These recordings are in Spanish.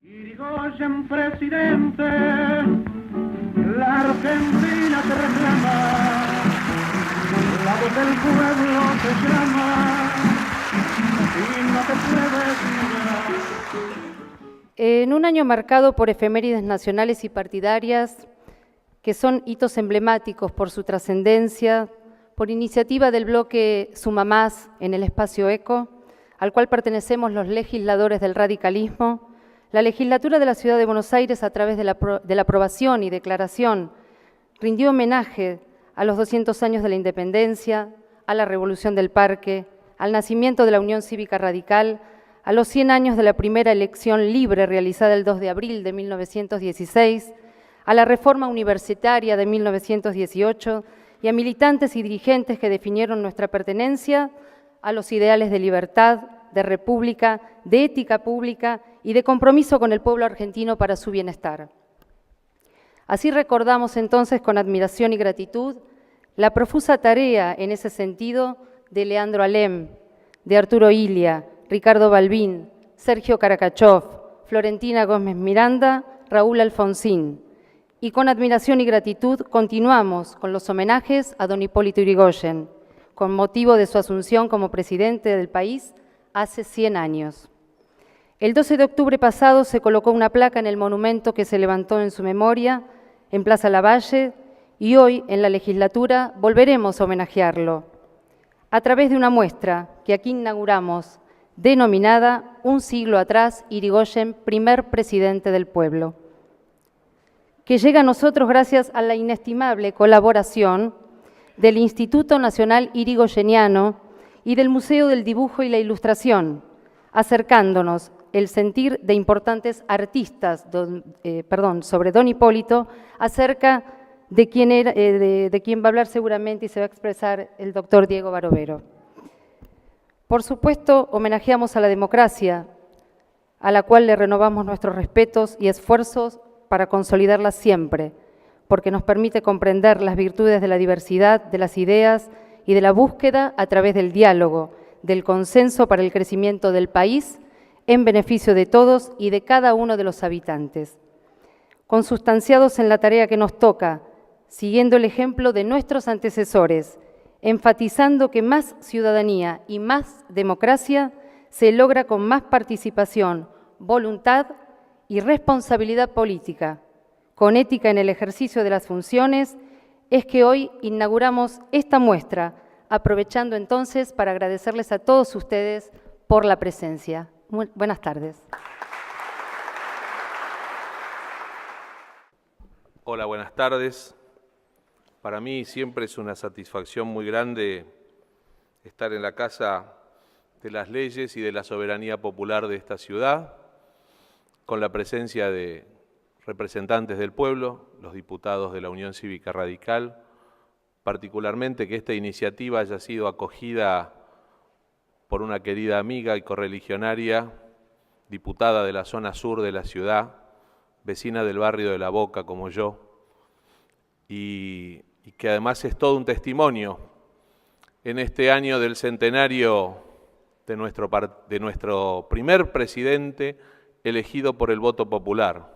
Irigoyen, presidente, la Argentina te reclama, la voz del pueblo te llama y no te puedes negar. En un año marcado por efemérides nacionales y partidarias, que son hitos emblemáticos por su trascendencia, por iniciativa del bloque Suma Más en el espacio ECO, al cual pertenecemos los legisladores del radicalismo, la legislatura de la Ciudad de Buenos Aires, a través de la aprobación y declaración, rindió homenaje a los 200 años de la independencia, a la Revolución del Parque, al nacimiento de la Unión Cívica Radical, a los 100 años de la primera elección libre realizada el 2 de abril de 1916, a la reforma universitaria de 1918 y a militantes y dirigentes que definieron nuestra pertenencia a los ideales de libertad, de república, de ética pública y de compromiso con el pueblo argentino para su bienestar. Así recordamos entonces con admiración y gratitud la profusa tarea en ese sentido de Leandro Alem, de Arturo Illia, Ricardo Balbín, Sergio Karakachov, Florentina Gómez Miranda, Raúl Alfonsín. Y con admiración y gratitud continuamos con los homenajes a don Hipólito Yrigoyen, con motivo de su asunción como presidente del país hace 100 años. El 12 de octubre pasado se colocó una placa en el monumento que se levantó en su memoria, en Plaza Lavalle, y hoy, en la legislatura, volveremos a homenajearlo, a través de una muestra que aquí inauguramos, denominada Un siglo atrás, Yrigoyen, primer presidente del pueblo, que llega a nosotros gracias a la inestimable colaboración del Instituto Nacional Yrigoyeniano y del Museo del Dibujo y la Ilustración, acercándonos el sentir de importantes artistas sobre don Hipólito, acerca de quién va a hablar seguramente y se va a expresar el doctor Diego Barovero. Por supuesto, homenajeamos a la democracia, a la cual le renovamos nuestros respetos y esfuerzos para consolidarla siempre, porque nos permite comprender las virtudes de la diversidad de las ideas y de la búsqueda a través del diálogo, del consenso para el crecimiento del país en beneficio de todos y de cada uno de los habitantes. Consustanciados en la tarea que nos toca, siguiendo el ejemplo de nuestros antecesores, enfatizando que más ciudadanía y más democracia se logra con más participación, voluntad y responsabilidad política, con ética en el ejercicio de las funciones, es que hoy inauguramos esta muestra, aprovechando entonces para agradecerles a todos ustedes por la presencia. Muy buenas tardes. Hola, buenas tardes. Para mí siempre es una satisfacción muy grande estar en la Casa de las Leyes y de la Soberanía Popular de esta ciudad, con la presencia de representantes del pueblo, los diputados de la Unión Cívica Radical, particularmente que esta iniciativa haya sido acogida por una querida amiga y correligionaria, diputada de la zona sur de la ciudad, vecina del barrio de La Boca como yo, y que además es todo un testimonio en este año del centenario de nuestro primer presidente elegido por el voto popular.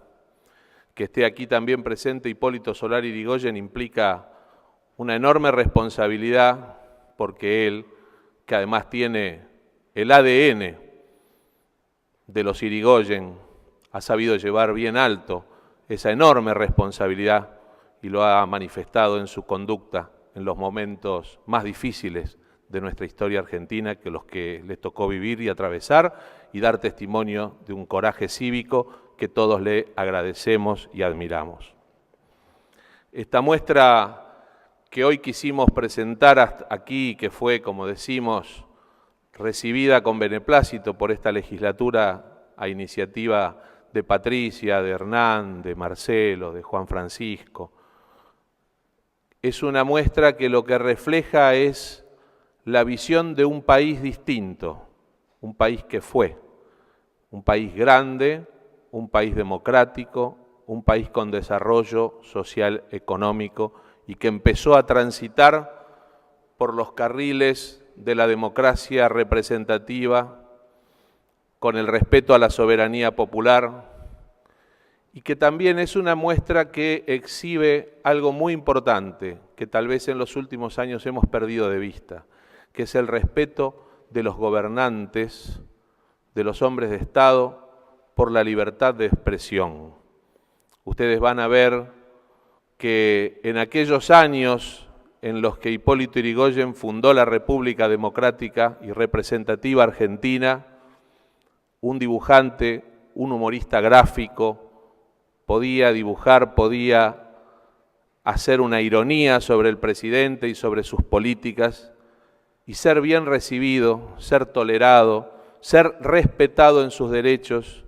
Que esté aquí también presente Hipólito Solari Yrigoyen implica una enorme responsabilidad, porque él, que además tiene el ADN de los Yrigoyen, ha sabido llevar bien alto esa enorme responsabilidad y lo ha manifestado en su conducta en los momentos más difíciles de nuestra historia argentina, que los que les tocó vivir y atravesar, y dar testimonio de un coraje cívico que todos le agradecemos y admiramos. Esta muestra que hoy quisimos presentar aquí, que fue, como decimos, recibida con beneplácito por esta legislatura a iniciativa de Patricia, de Hernán, de Marcelo, de Juan Francisco, es una muestra que lo que refleja es la visión de un país distinto, un país que fue, un país grande, un país democrático, un país con desarrollo social, económico, y que empezó a transitar por los carriles de la democracia representativa, con el respeto a la soberanía popular, y que también es una muestra que exhibe algo muy importante, que tal vez en los últimos años hemos perdido de vista, que es el respeto de los gobernantes, de los hombres de Estado, por la libertad de expresión. Ustedes van a ver que en aquellos años en los que Hipólito Yrigoyen fundó la República Democrática y Representativa Argentina, un dibujante, un humorista gráfico, podía dibujar, podía hacer una ironía sobre el presidente y sobre sus políticas y ser bien recibido, ser tolerado, ser respetado en sus derechos,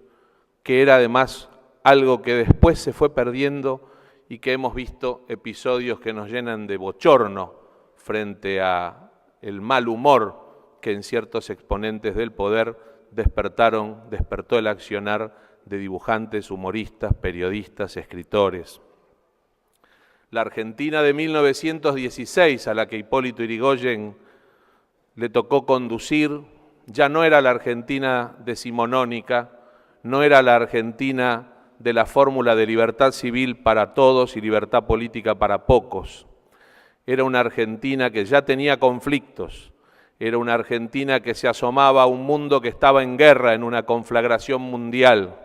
que era además algo que después se fue perdiendo y que hemos visto episodios que nos llenan de bochorno frente a el mal humor que en ciertos exponentes del poder despertó el accionar de dibujantes, humoristas, periodistas, escritores. La Argentina de 1916, a la que Hipólito Yrigoyen le tocó conducir, ya no era la Argentina decimonónica, no era la Argentina de la fórmula de libertad civil para todos y libertad política para pocos. Era una Argentina que ya tenía conflictos, era una Argentina que se asomaba a un mundo que estaba en guerra, en una conflagración mundial.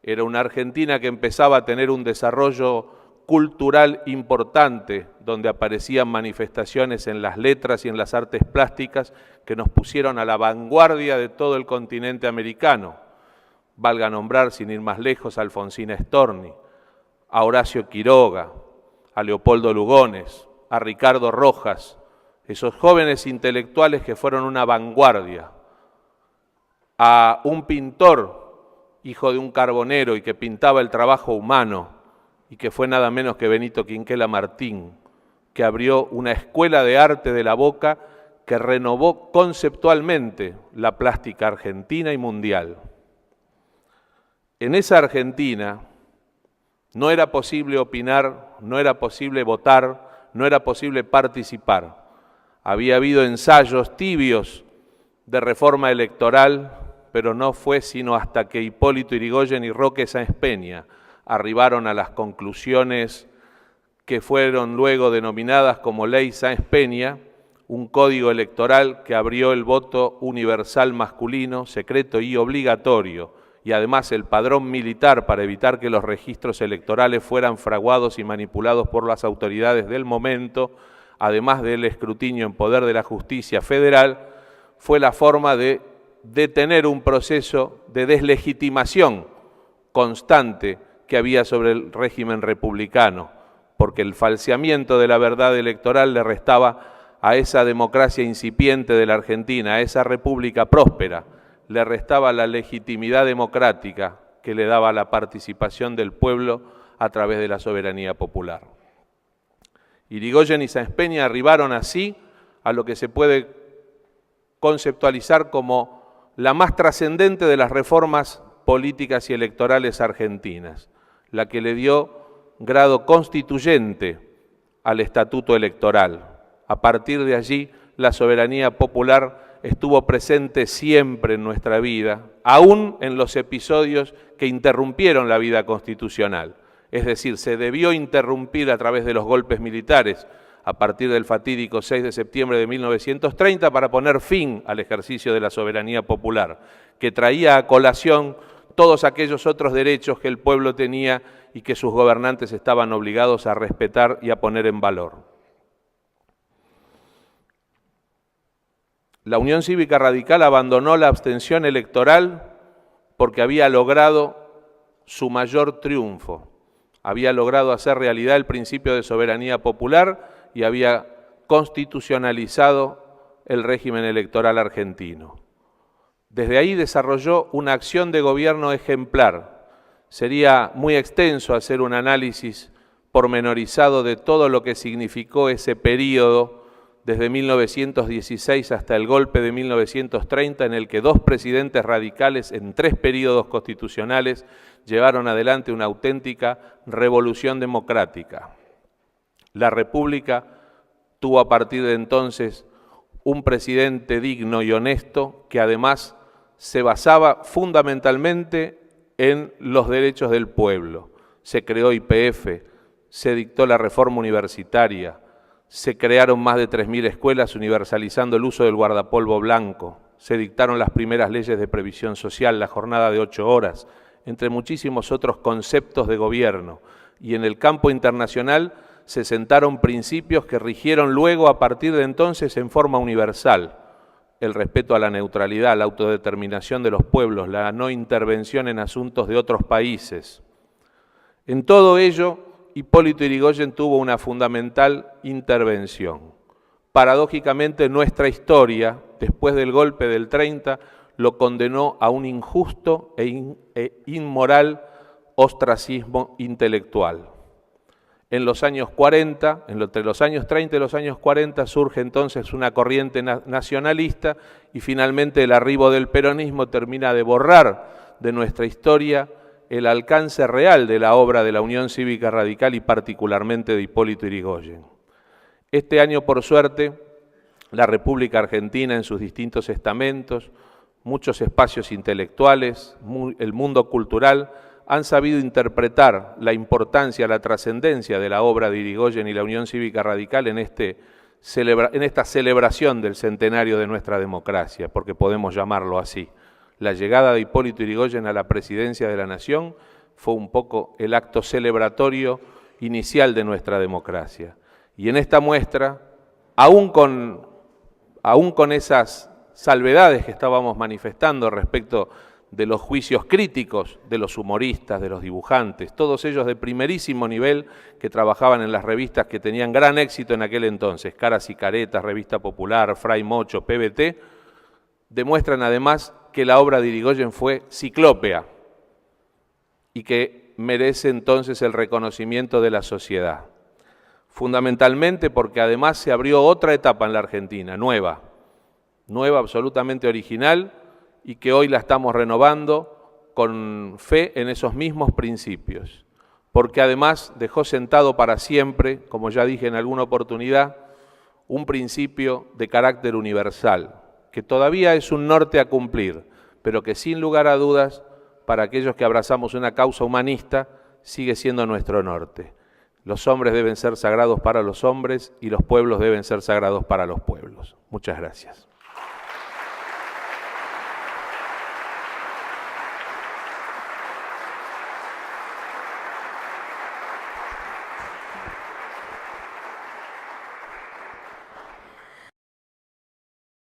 Era una Argentina que empezaba a tener un desarrollo cultural importante, donde aparecían manifestaciones en las letras y en las artes plásticas que nos pusieron a la vanguardia de todo el continente americano. Valga nombrar, sin ir más lejos, a Alfonsina Storni, a Horacio Quiroga, a Leopoldo Lugones, a Ricardo Rojas, esos jóvenes intelectuales que fueron una vanguardia, a un pintor, hijo de un carbonero y que pintaba el trabajo humano, y que fue nada menos que Benito Quinquela Martín, que abrió una escuela de arte de la boca que renovó conceptualmente la plástica argentina y mundial. En esa Argentina no era posible opinar, no era posible votar, no era posible participar. Había habido ensayos tibios de reforma electoral, pero no fue sino hasta que Hipólito Yrigoyen y Roque Sáenz Peña arribaron a las conclusiones que fueron luego denominadas como Ley Sáenz Peña, un código electoral que abrió el voto universal masculino, secreto y obligatorio, y además el padrón militar para evitar que los registros electorales fueran fraguados y manipulados por las autoridades del momento, además del escrutinio en poder de la justicia federal, fue la forma de detener un proceso de deslegitimación constante que había sobre el régimen republicano, porque el falseamiento de la verdad electoral le restaba a esa democracia incipiente de la Argentina, a esa república próspera, le restaba la legitimidad democrática que le daba la participación del pueblo a través de la soberanía popular. Yrigoyen y Sáenz Peña arribaron así a lo que se puede conceptualizar como la más trascendente de las reformas políticas y electorales argentinas, la que le dio grado constituyente al estatuto electoral. A partir de allí, la soberanía popular estuvo presente siempre en nuestra vida, aún en los episodios que interrumpieron la vida constitucional. Es decir, se debió interrumpir a través de los golpes militares a partir del fatídico 6 de septiembre de 1930 para poner fin al ejercicio de la soberanía popular, que traía a colación todos aquellos otros derechos que el pueblo tenía y que sus gobernantes estaban obligados a respetar y a poner en valor. La Unión Cívica Radical abandonó la abstención electoral porque había logrado su mayor triunfo. Había logrado hacer realidad el principio de soberanía popular y había constitucionalizado el régimen electoral argentino. Desde ahí desarrolló una acción de gobierno ejemplar. Sería muy extenso hacer un análisis pormenorizado de todo lo que significó ese período desde 1916 hasta el golpe de 1930, en el que dos presidentes radicales en 3 períodos constitucionales llevaron adelante una auténtica revolución democrática. La República tuvo a partir de entonces un presidente digno y honesto que además se basaba fundamentalmente en los derechos del pueblo. Se creó YPF, se dictó la reforma universitaria, se crearon más de 3.000 escuelas universalizando el uso del guardapolvo blanco, se dictaron las primeras leyes de previsión social, la jornada de 8 horas, entre muchísimos otros conceptos de gobierno. Y en el campo internacional se sentaron principios que rigieron luego a partir de entonces en forma universal. El respeto a la neutralidad, la autodeterminación de los pueblos, la no intervención en asuntos de otros países. En todo ello, Hipólito Yrigoyen tuvo una fundamental intervención. Paradójicamente, nuestra historia, después del golpe del 30, lo condenó a un injusto e inmoral ostracismo intelectual. En los años 40, entre los años 30 y los años 40, surge entonces una corriente nacionalista y finalmente el arribo del peronismo termina de borrar de nuestra historia el alcance real de la obra de la Unión Cívica Radical y particularmente de Hipólito Yrigoyen. Este año, por suerte, la República Argentina en sus distintos estamentos, muchos espacios intelectuales, el mundo cultural, han sabido interpretar la importancia, la trascendencia de la obra de Yrigoyen y la Unión Cívica Radical en esta celebración del centenario de nuestra democracia, porque podemos llamarlo así. La llegada de Hipólito Yrigoyen a la presidencia de la Nación fue un poco el acto celebratorio inicial de nuestra democracia. Y en esta muestra, aún con esas salvedades que estábamos manifestando respecto de los juicios críticos de los humoristas, de los dibujantes, todos ellos de primerísimo nivel que trabajaban en las revistas que tenían gran éxito en aquel entonces, Caras y Caretas, Revista Popular, Fray Mocho, PBT, demuestran además que la obra de Yrigoyen fue ciclópea y que merece entonces el reconocimiento de la sociedad. Fundamentalmente porque además se abrió otra etapa en la Argentina, nueva, absolutamente original, y que hoy la estamos renovando con fe en esos mismos principios. Porque además dejó sentado para siempre, como ya dije en alguna oportunidad, un principio de carácter universal, que todavía es un norte a cumplir, pero que sin lugar a dudas, para aquellos que abrazamos una causa humanista, sigue siendo nuestro norte. Los hombres deben ser sagrados para los hombres y los pueblos deben ser sagrados para los pueblos. Muchas gracias.